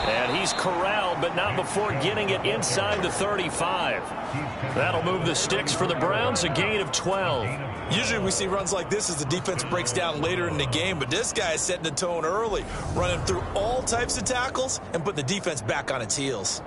And he's corralled, but not before getting it inside the 35. That'll move the sticks for the Browns, a gain of 12. Usually we see runs like this as the defense breaks down later in the game, but this guy is setting the tone early, running through all types of tackles and putting the defense back on its heels.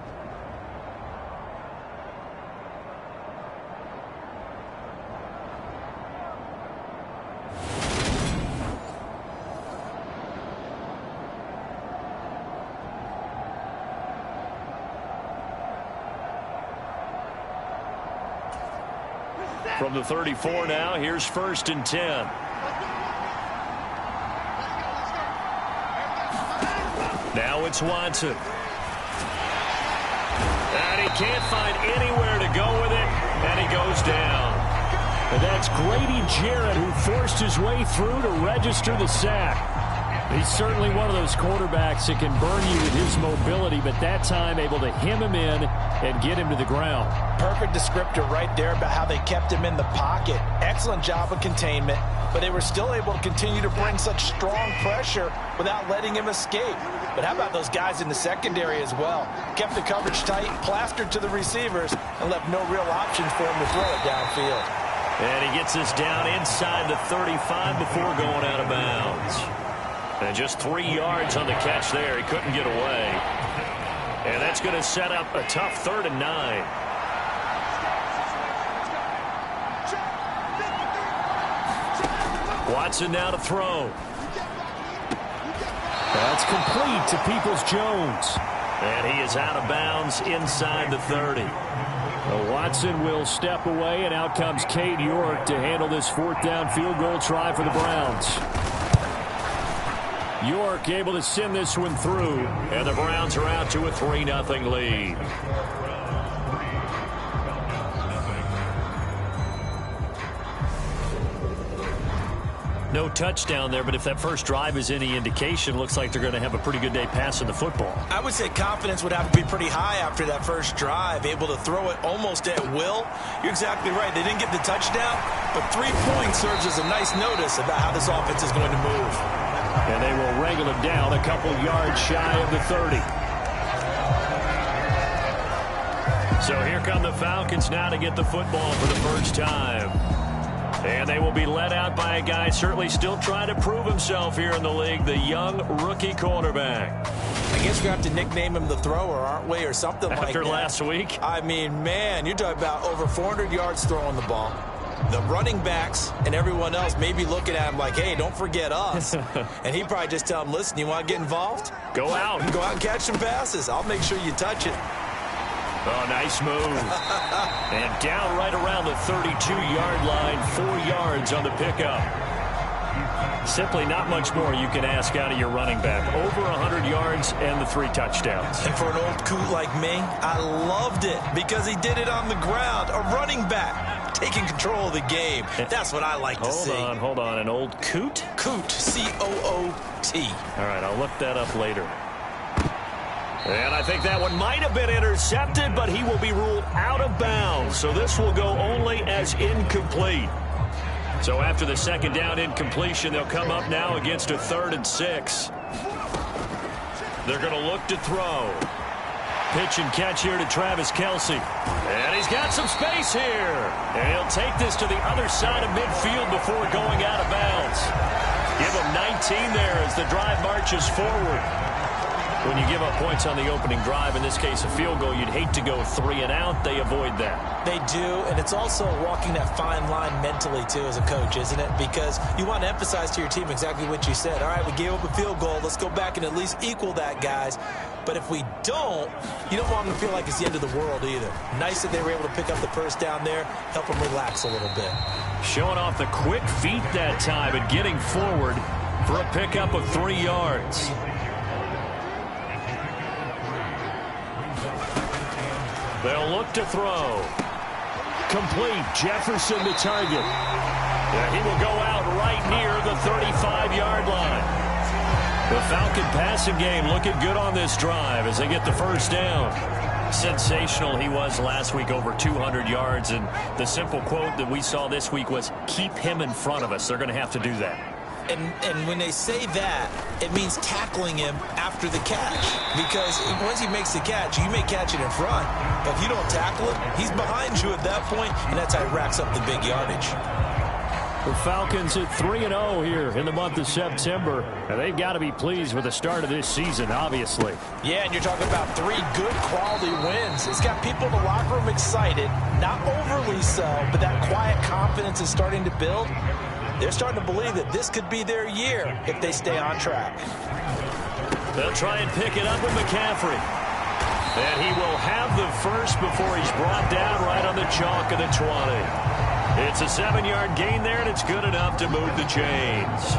From the 34 now, here's 1st and 10. Now it's Watson. And he can't find anywhere to go with it, and he goes down. And that's Grady Jarrett who forced his way through to register the sack. He's certainly one of those quarterbacks that can burn you with his mobility, but that time able to hem him in and get him to the ground. Perfect descriptor right there about how they kept him in the pocket. Excellent job of containment, but they were still able to continue to bring such strong pressure without letting him escape. But how about those guys in the secondary as well? Kept the coverage tight, plastered to the receivers, and left no real options for him to throw it downfield. And he gets this down inside the 35 before going out of bounds. And just 3 yards on the catch there. He couldn't get away. And that's going to set up a tough 3rd and 9. Watson now to throw. That's complete to Peoples-Jones. And he is out of bounds inside the 30. Well, Watson will step away, and out comes Cade York to handle this 4th down field goal try for the Browns. York able to send this one through, and the Browns are out to a 3-0 lead. No touchdown there, but if that first drive is any indication, looks like they're going to have a pretty good day passing the football. I would say confidence would have to be pretty high after that first drive, able to throw it almost at will. You're exactly right. They didn't get the touchdown, but 3 points serves as a nice notice about how this offense is going to move. And they will wrangle him down a couple yards shy of the 30. So here come the Falcons now to get the football for the first time. And they will be led out by a guy certainly still trying to prove himself here in the league, the young rookie quarterback. I guess we have to nickname him the thrower, aren't we, or something like that. After last week? I mean, man, you're talking about over 400 yards throwing the ball. The running backs and everyone else may be looking at him like, hey, don't forget us. And he probably just tell him, listen, you want to get involved? Go out. Go out and catch some passes. I'll make sure you touch it. Oh, nice move. And down right around the 32-yard line, 4 yards on the pickup. Simply not much more you can ask out of your running back. Over 100 yards and the 3 touchdowns. And for an old coot like me, I loved it because he did it on the ground. A running back taking control of the game. That's what I like to see. Hold on. An old coot? Coot, C-O-O-T. All right, I'll look that up later. And I think that one might have been intercepted, but he will be ruled out of bounds. So this will go only as incomplete. So after the 2nd down incompletion, they'll come up now against a 3rd and 6. They're going to look to throw. Pitch and catch here to Travis Kelce. And he's got some space here. And he'll take this to the other side of midfield before going out of bounds. Give him 19 there as the drive marches forward. When you give up points on the opening drive, in this case a field goal, you'd hate to go 3 and out. They avoid that. They do, and it's also walking that fine line mentally, too, as a coach, isn't it? Because you want to emphasize to your team exactly what you said. All right, we gave up a field goal. Let's go back and at least equal that, guys. But if we don't, you don't want them to feel like it's the end of the world either. Nice that they were able to pick up the first down there, help them relax a little bit. Showing off the quick feet that time and getting forward for a pickup of 3 yards. They'll look to throw. Complete. Jefferson the target. Yeah, he will go out right near the 35-yard line. The Falcon passing game looking good on this drive as they get the first down. Sensational he was last week, over 200 yards. And the simple quote that we saw this week was, keep him in front of us. They're going to have to do that. And when they say that, it means tackling him after the catch. Because once he makes the catch, you may catch it in front. But if you don't tackle him, he's behind you at that point, and that's how he racks up the big yardage. The Falcons at 3-0 here in the month of September. And they've got to be pleased with the start of this season, obviously. Yeah, and you're talking about 3 good quality wins. It's got people in the locker room excited, not overly so, but that quiet confidence is starting to build. They're starting to believe that this could be their year if they stay on track. They'll try and pick it up with McCaffrey. And he will have the first before he's brought down right on the chalk of the 20. It's a 7-yard gain there, and it's good enough to move the chains.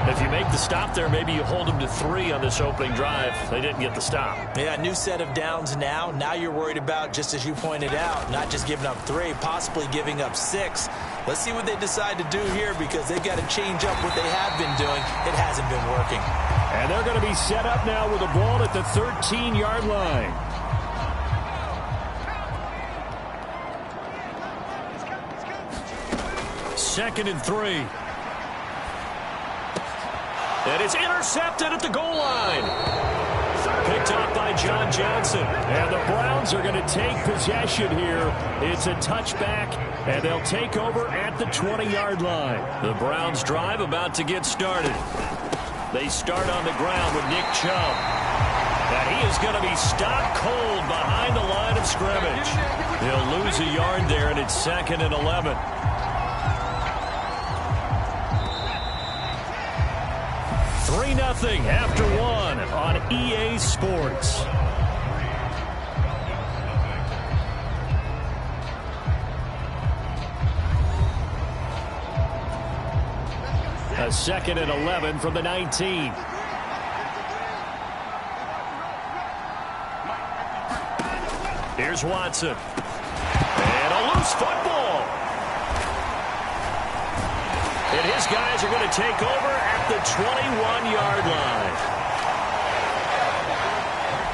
If you make the stop there, maybe you hold them to 3 on this opening drive. They didn't get the stop. Yeah, new set of downs now. Now you're worried about, just as you pointed out, not just giving up 3, possibly giving up 6. Let's see what they decide to do here, because they've got to change up what they have been doing. It hasn't been working. And they're going to be set up now with the ball at the 13-yard line. Second and 3. And it's intercepted at the goal line. Picked up by John Johnson. And the Browns are going to take possession here. It's a touchback, and they'll take over at the 20-yard line. The Browns drive about to get started. They start on the ground with Nick Chubb. And he is going to be stopped cold behind the line of scrimmage. He'll lose a yard there, and it's 2nd and 11. 3-0 after 1 on EA Sports. A 2nd and 11 from the 19. Here's Watson. And a loose football. And his guys are going to take over at the 21-yard line.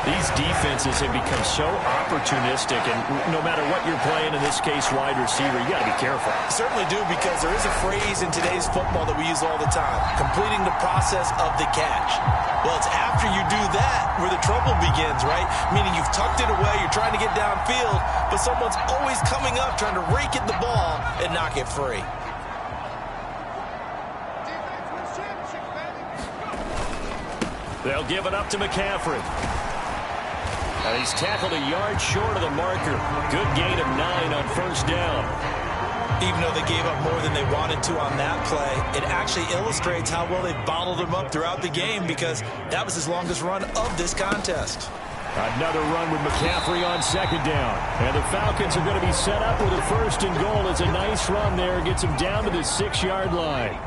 These defenses have become so opportunistic, and no matter what you're playing, in this case wide receiver, you got to be careful. Certainly do, because there is a phrase in today's football that we use all the time: completing the process of the catch. Well, it's after you do that where the trouble begins, right? Meaning you've tucked it away, you're trying to get downfield, but someone's always coming up trying to rake at the ball and knock it free. They'll give it up to McCaffrey. And he's tackled a yard short of the marker. Good gain of 9 on first down. Even though they gave up more than they wanted to on that play, it actually illustrates how well they bottled him up throughout the game, because that was his longest run of this contest. Another run with McCaffrey on second down. And the Falcons are going to be set up with a 1st and goal. It's a nice run there. Gets him down to the 6-yard line.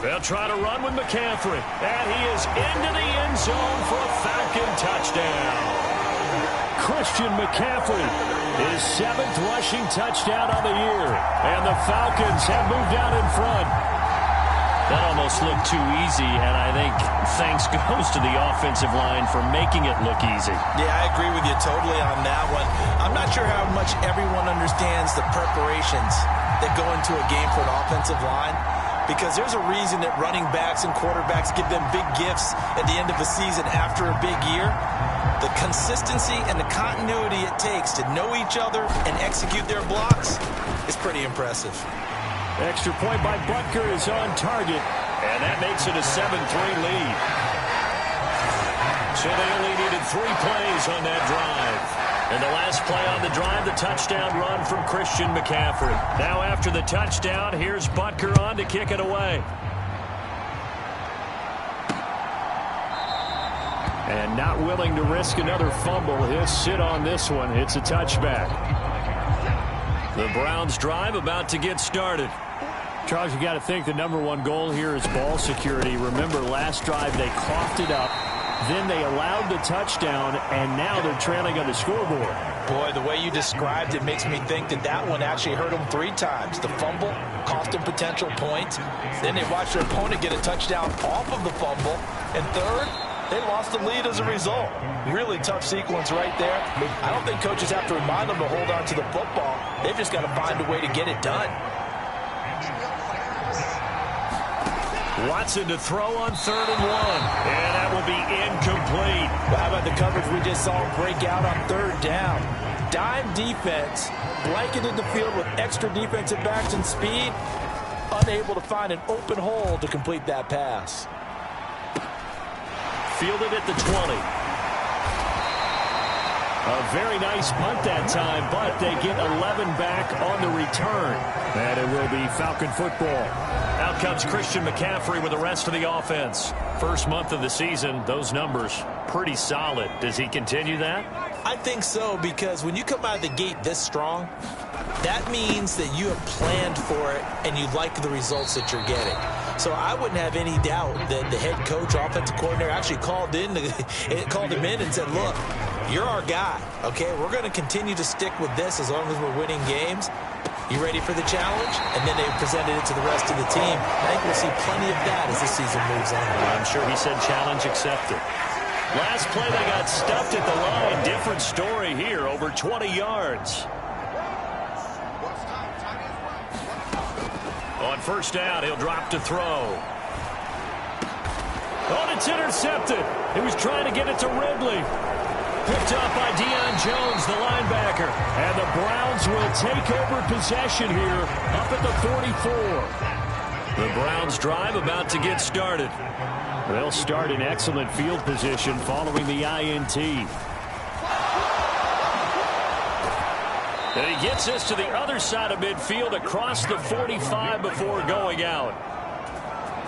They'll try to run with McCaffrey. And he is into the end zone for a Falcon touchdown. Christian McCaffrey, his 7th rushing touchdown on the year. And the Falcons have moved out in front. That almost looked too easy, and I think thanks goes to the offensive line for making it look easy. Yeah, I agree with you totally on that one. I'm not sure how much everyone understands the preparations that go into a game for an offensive line, because there's a reason that running backs and quarterbacks give them big gifts at the end of a season after a big year. The consistency and the continuity it takes to know each other and execute their blocks is pretty impressive. Extra point by Butker is on target, and that makes it a 7-3 lead. So they only needed 3 plays on that drive. And the last play on the drive, the touchdown run from Christian McCaffrey. Now after the touchdown, here's Butker on to kick it away. And not willing to risk another fumble, he'll sit on this one. It's a touchback. The Browns drive about to get started. Charles, you got to think the #1 goal here is ball security. Remember, last drive they coughed it up, then they allowed the touchdown, and now they're trailing on the scoreboard. Boy, the way you described it makes me think that that one actually hurt them 3 times. The fumble cost them potential points. Then they watched their opponent get a touchdown off of the fumble. And third, they lost the lead as a result. Really tough sequence right there. I don't think coaches have to remind them to hold on to the football. They've just got to find a way to get it done. Watson to throw on 3rd and 1. And that will be incomplete. Well, how about the coverage we just saw break out on 3rd down? Dime defense, blanketed the field with extra defensive backs and speed, unable to find an open hole to complete that pass. Fielded at the 20. A very nice punt that time, but they get 11 back on the return. And it will be Falcon football. Out comes Christian McCaffrey with the rest of the offense. First month of the season, those numbers pretty solid. Does he continue that? I think so, because when you come out of the gate this strong, that means that you have planned for it and you like the results that you're getting. So I wouldn't have any doubt that the head coach, offensive coordinator, actually called him in and said, look, you're our guy, okay? We're going to continue to stick with this as long as we're winning games. You ready for the challenge? And then they presented it to the rest of the team. I think we'll see plenty of that as the season moves on. I'm sure he said challenge accepted. Last play, they got stuffed at the line. Different story here, over 20 yards. On 1st down, he'll drop to throw. Oh, it's intercepted. He was trying to get it to Ridley. Picked up by Deion Jones, the linebacker. And the Browns will take over possession here up at the 44. The Browns drive about to get started. They'll start in excellent field position following the INT. And he gets us to the other side of midfield across the 45 before going out.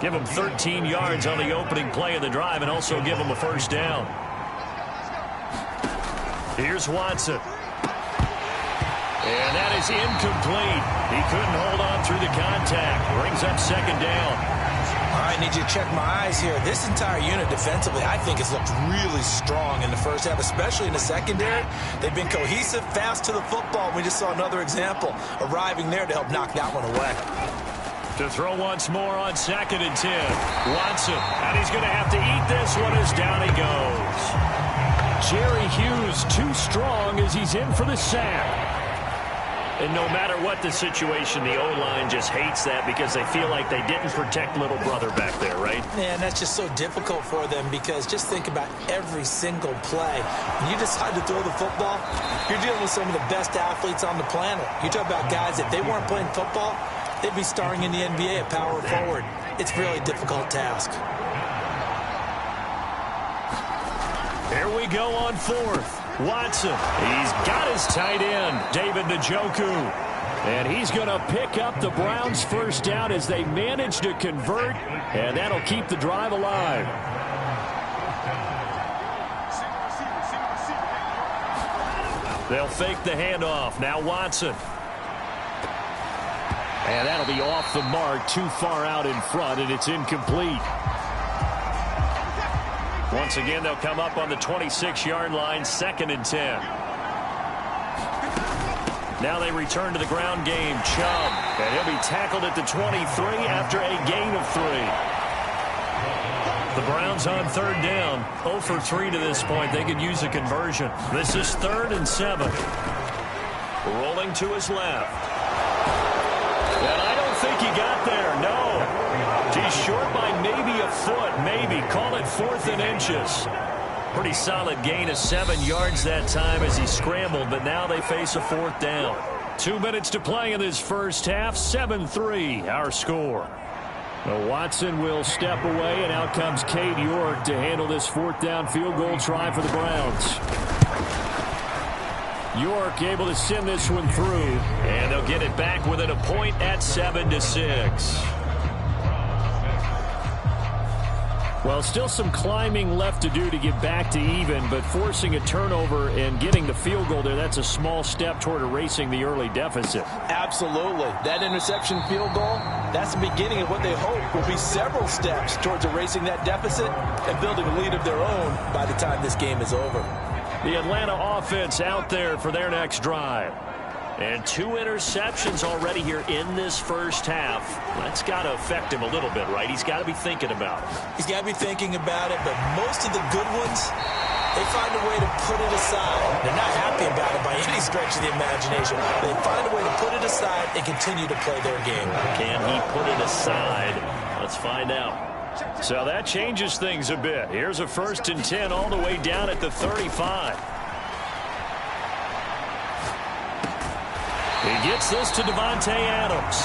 Give him 13 yards on the opening play of the drive and also give him a 1st down. Here's Watson. And that is incomplete. He couldn't hold on through the contact. Brings up 2nd down. All right, I need you to check my eyes here. This entire unit defensively, I think, has looked really strong in the first half, especially in the secondary. They've been cohesive, fast to the football. We just saw another example arriving there to help knock that one away. To throw once more on 2nd and 10. Watson, and he's going to have to eat this one as down he goes. Jerry Hughes too strong as he's in for the sack. And no matter what the situation, the O-line just hates that because they feel like they didn't protect little brother back there, right? Yeah, and that's just so difficult for them because just think about every single play. When you decide to throw the football, you're dealing with some of the best athletes on the planet. You talk about guys, if they weren't playing football, they'd be starring in the NBA at power forward. It's a really difficult task. Here we go on 4th. Watson, he's got his tight end, David Njoku. And he's going to pick up the Browns' 1st down as they manage to convert, and that'll keep the drive alive. They'll fake the handoff. Now Watson. And that'll be off the mark, too far out in front, and it's incomplete. Once again, they'll come up on the 26-yard line, 2nd and 10. Now they return to the ground game. Chubb, and he'll be tackled at the 23 after a gain of 3. The Browns on 3rd down, 0 for 3 to this point. They could use a conversion. This is 3rd and 7. Rolling to his left. And I don't think he got there, no. He's short by maybe a foot, maybe. Call it 4th and inches. Pretty solid gain of 7 yards that time as he scrambled, but now they face a 4th down. 2 minutes to play in this first half, 7-3, our score. Well, Watson will step away, and out comes Cade York to handle this 4th down field goal try for the Browns. York able to send this one through, and they'll get it back within a point at 7-6. Well, still some climbing left to do to get back to even, but forcing a turnover and getting the field goal there, that's a small step toward erasing the early deficit. Absolutely. That interception field goal, that's the beginning of what they hope will be several steps towards erasing that deficit and building a lead of their own by the time this game is over. The Atlanta offense out there for their next drive. And 2 interceptions already here in this first half. That's got to affect him a little bit, right? He's got to be thinking about it. He's got to be thinking about it, but most of the good ones, they find a way to put it aside. They're not happy about it by any stretch of the imagination. They find a way to put it aside and continue to play their game. Can he put it aside? A Let's find out. So that changes things a bit. Here's a 1st and 10 all the way down at the 35. He gets this to Devontae Adams.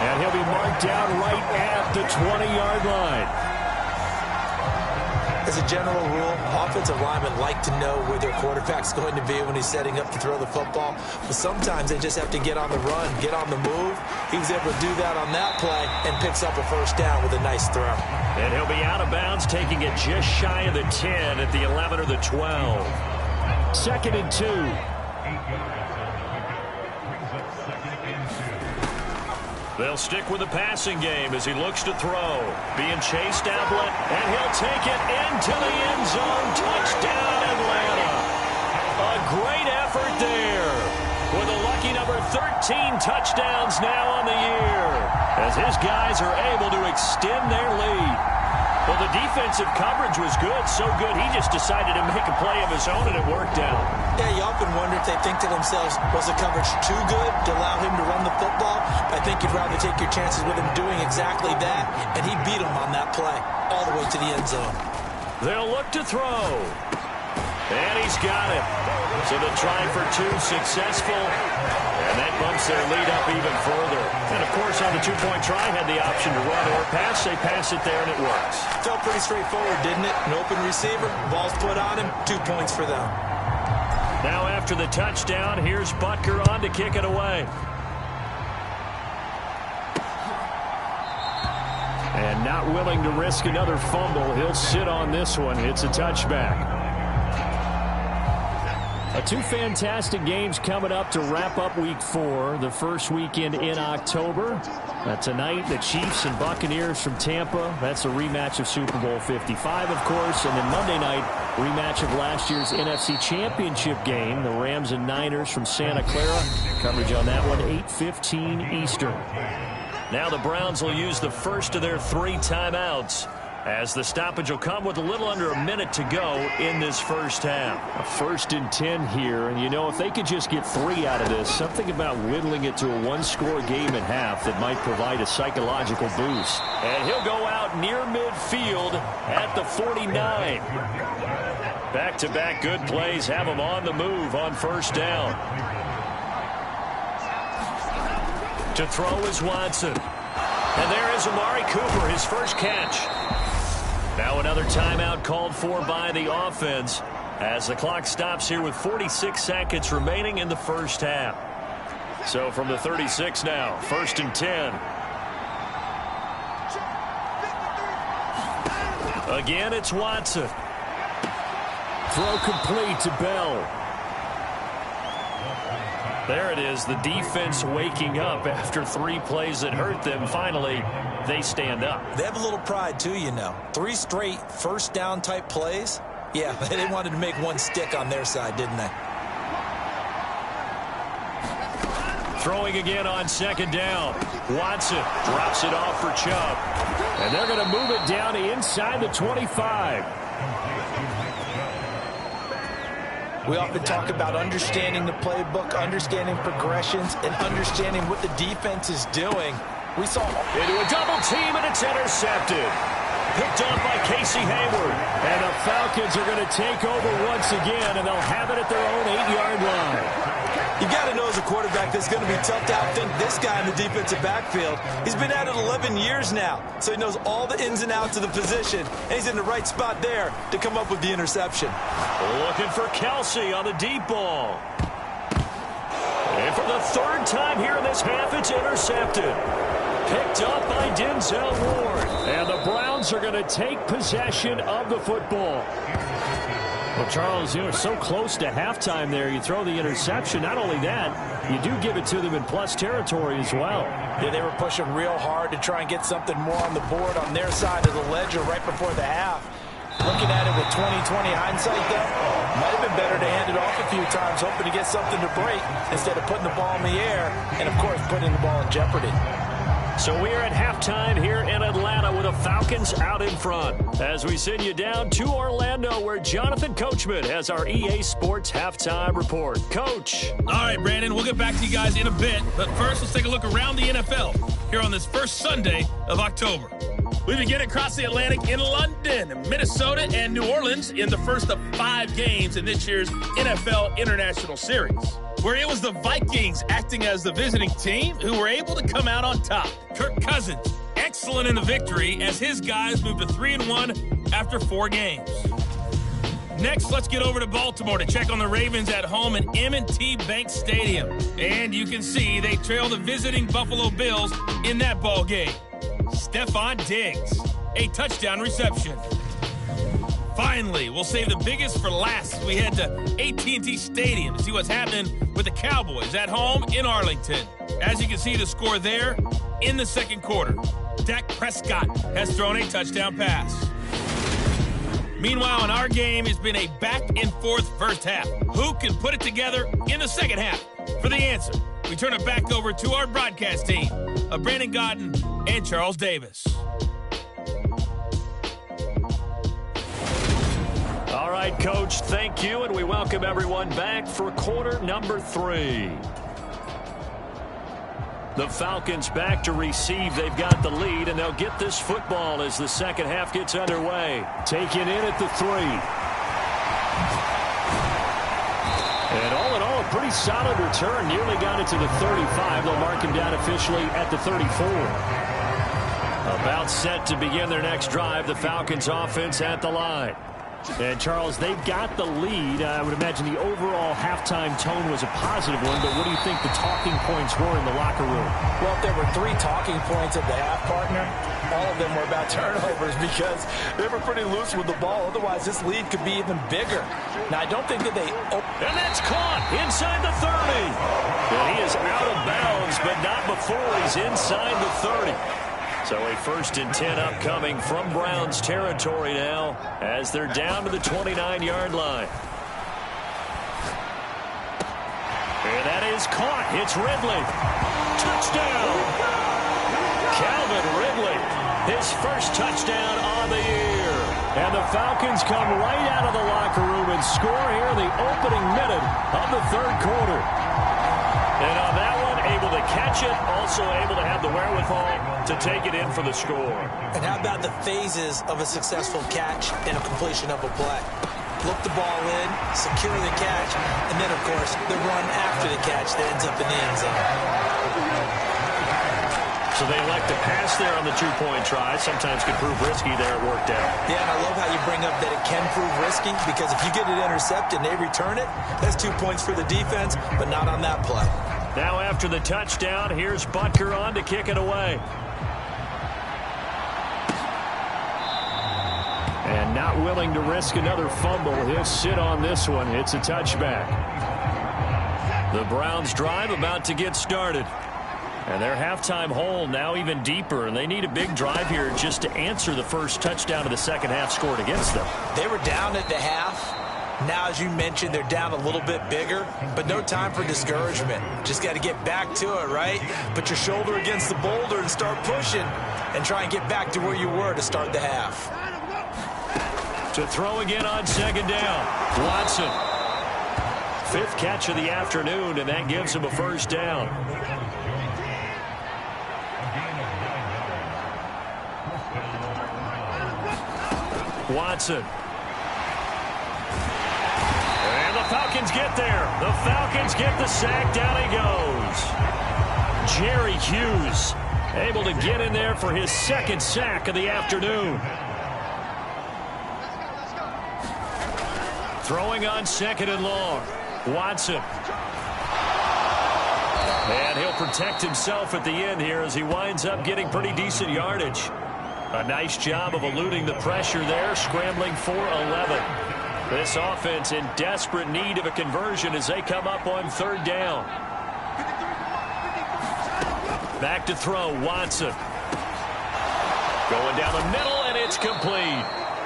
And he'll be marked down right at the 20-yard line. As a general rule, offensive linemen like to know where their quarterback's going to be when he's setting up to throw the football. But sometimes they just have to get on the run, get on the move. He was able to do that on that play and picks up a 1st down with a nice throw. And he'll be out of bounds, taking it just shy of the 10 at the 11 or the 12. 2nd and 2. They'll stick with the passing game as he looks to throw. Being chased Ablett, and he'll take it into the end zone. Touchdown, Atlanta. A great effort there. With a lucky number 13 touchdowns now on the year. As his guys are able to extend their lead. Well, the defensive coverage was good, so good he just decided to make a play of his own, and it worked out. Yeah, you often wonder if they think to themselves, was the coverage too good to allow him to run the football? I think you'd rather take your chances with him doing exactly that, and he beat him on that play all the way to the end zone. They'll look to throw. And he's got it. So the try for 2 successful. And that bumps their lead up even further. And, of course, on the 2-point try, had the option to run or pass. They pass it there, and it works. Felt pretty straightforward, didn't it? An open receiver, ball's put on him, 2 points for them. Now after the touchdown, here's Butker on to kick it away. And not willing to risk another fumble. He'll sit on this one. It's a touchback. 2 fantastic games coming up to wrap up Week 4, the first weekend in October. Tonight, the Chiefs and Buccaneers from Tampa. That's a rematch of Super Bowl 55, of course. And then Monday night, rematch of last year's NFC Championship game, the Rams and Niners from Santa Clara. Coverage on that one, 8:15 Eastern. Now the Browns will use the first of their 3 timeouts, as the stoppage will come with a little under a minute to go in this first half. A 1st and 10 here, and you know, if they could just get 3 out of this, something about whittling it to a 1-score game at half that might provide a psychological boost. And he'll go out near midfield at the 49. Back-to-back good plays have him on the move on 1st down. To throw is Watson. And there is Amari Cooper, his first catch. Now another timeout called for by the offense as the clock stops here with 46 seconds remaining in the first half. So from the 36 now, 1st and 10. Again, it's Watson. Throw complete to Bell. There it is, the defense waking up after 3 plays that hurt them. Finally, they stand up. They have a little pride, too, you know. 3 straight first down type plays. Yeah, they wanted to make one stick on their side, didn't they? Throwing again on 2nd down. Watson drops it off for Chubb. And they're going to move it down to inside the 25. We often talk about understanding the playbook, understanding progressions, and understanding what the defense is doing. We saw into a double team, and it's intercepted. Picked off by Casey Hayward. And the Falcons are going to take over once again, and they'll have it at their own 8-yard line. You got to know as a quarterback that's going to be tough to outthink this guy in the defensive backfield. He's been at it 11 years now, so he knows all the ins and outs of the position, and he's in the right spot there to come up with the interception. Looking for Kelsey on the deep ball. And for the 3rd time here in this half, it's intercepted. Picked up by Denzel Ward. And the Browns are going to take possession of the football. Well, Charles, you know, so close to halftime there. You throw the interception. Not only that, you do give it to them in plus territory as well. Yeah, they were pushing real hard to try and get something more on the board on their side of the ledger right before the half. Looking at it with 20/20 hindsight, though, might have been better to hand it off a few times, hoping to get something to break instead of putting the ball in the air and, of course, putting the ball in jeopardy. So we are at halftime here in Atlanta with the Falcons out in front. As we send you down to Orlando, where Jonathan Coachman has our EA Sports halftime report. Coach. All right, Brandon, we'll get back to you guys in a bit. But first, let's take a look around the NFL here on this first Sunday of October. We begin across the Atlantic in London, Minnesota, and New Orleans in the first of 5 games in this year's NFL International Series, where it was the Vikings acting as the visiting team who were able to come out on top. Kirk Cousins, excellent in the victory as his guys moved to 3-1 after 4 games. Next, let's get over to Baltimore to check on the Ravens at home at M&T Bank Stadium. And you can see they trail the visiting Buffalo Bills in that ball game. Stephon Diggs, a touchdown reception. Finally, we'll save the biggest for last as we head to AT&T Stadium to see what's happening with the Cowboys at home in Arlington. As you can see the score there in the second quarter, Dak Prescott has thrown a touchdown pass. Meanwhile, in our game, it's been a back-and-forth first half. Who can put it together in the second half? For the answer, we turn it back over to our broadcast team of Brandon Godden and Charles Davis. All right, Coach, thank you, and we welcome everyone back for quarter number 3. The Falcons back to receive. They've got the lead, and they'll get this football as the second half gets underway. Taken in at the 3. And all in all, a pretty solid return. Nearly got it to the 35. They'll mark him down officially at the 34. About set to begin their next drive. The Falcons offense at the line. And, Charles, they've got the lead. I would imagine the overall halftime tone was a positive one, but what do you think the talking points were in the locker room? Well, if there were 3 talking points at the half, partner, all of them were about turnovers because they were pretty loose with the ball. Otherwise, this lead could be even bigger. Now, I don't think that they... And that's caught inside the 30. And he is out of bounds, but not before he's inside the 30. So a 1st and 10 upcoming from Browns territory now as they're down to the 29-yard line. And that is caught. It's Ridley. Touchdown. Calvin Ridley, his first touchdown on the year. And the Falcons come right out of the locker room and score here in the opening minute of the 3rd quarter. And on that one, able to catch it, also able to have the wherewithal to take it in for the score. And how about the phases of a successful catch and a completion of a play? Look the ball in, secure the catch, and then, of course, the run after the catch that ends up in the end zone. So they elect to pass there on the 2-point try. Sometimes could prove risky there. It worked out. Yeah, and I love how you bring up that it can prove risky because if you get it intercepted and they return it, that's 2 points for the defense, but not on that play. Now after the touchdown, here's Butker on to kick it away. And not willing to risk another fumble. He'll sit on this one. It's a touchback. The Browns drive about to get started. And their halftime hole now even deeper. And they need a big drive here just to answer the first touchdown of the second half scored against them. They were down at the half. Now, as you mentioned, they're down a little bit bigger, but no time for discouragement. Just got to get back to it, right? Put your shoulder against the boulder and start pushing and try and get back to where you were to start the half. To throw again on 2nd down. Watson. 5th catch of the afternoon, and that gives him a 1st down. Watson. And the Falcons get there. The Falcons get the sack. Down he goes. Jerry Hughes able to get in there for his 2nd sack of the afternoon. Throwing on 2nd and long. Watson. And he'll protect himself at the end here as he winds up getting pretty decent yardage. A nice job of eluding the pressure there, scrambling for 11. This offense in desperate need of a conversion as they come up on 3rd down. Back to throw, Watson. Going down the middle, and it's complete.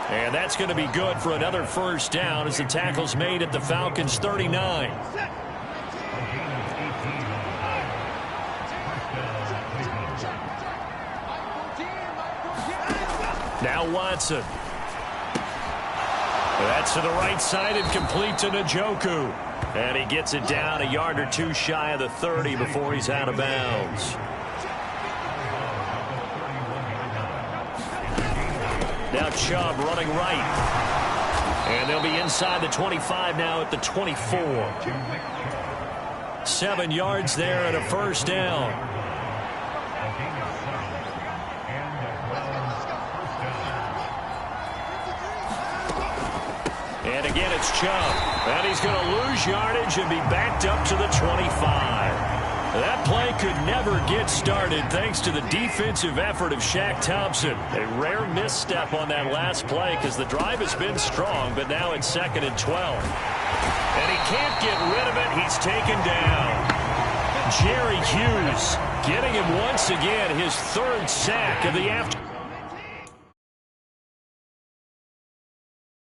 And that's going to be good for another 1st down as the tackle's made at the Falcons' 39. Now Watson. That's to the right side and complete to Njoku. And he gets it down a yard or 2 shy of the 30 before he's out of bounds. Now Chubb running right. And they'll be inside the 25 now at the 24. 7 yards there and a first down. And again, it's Chubb. And he's going to lose yardage and be backed up to the 25. That play could never get started thanks to the defensive effort of Shaq Thompson. A rare misstep on that last play because the drive has been strong, but now it's 2nd and 12. And he can't get rid of it. He's taken down. Jerry Hughes getting him once again, his 3rd sack of the afternoon.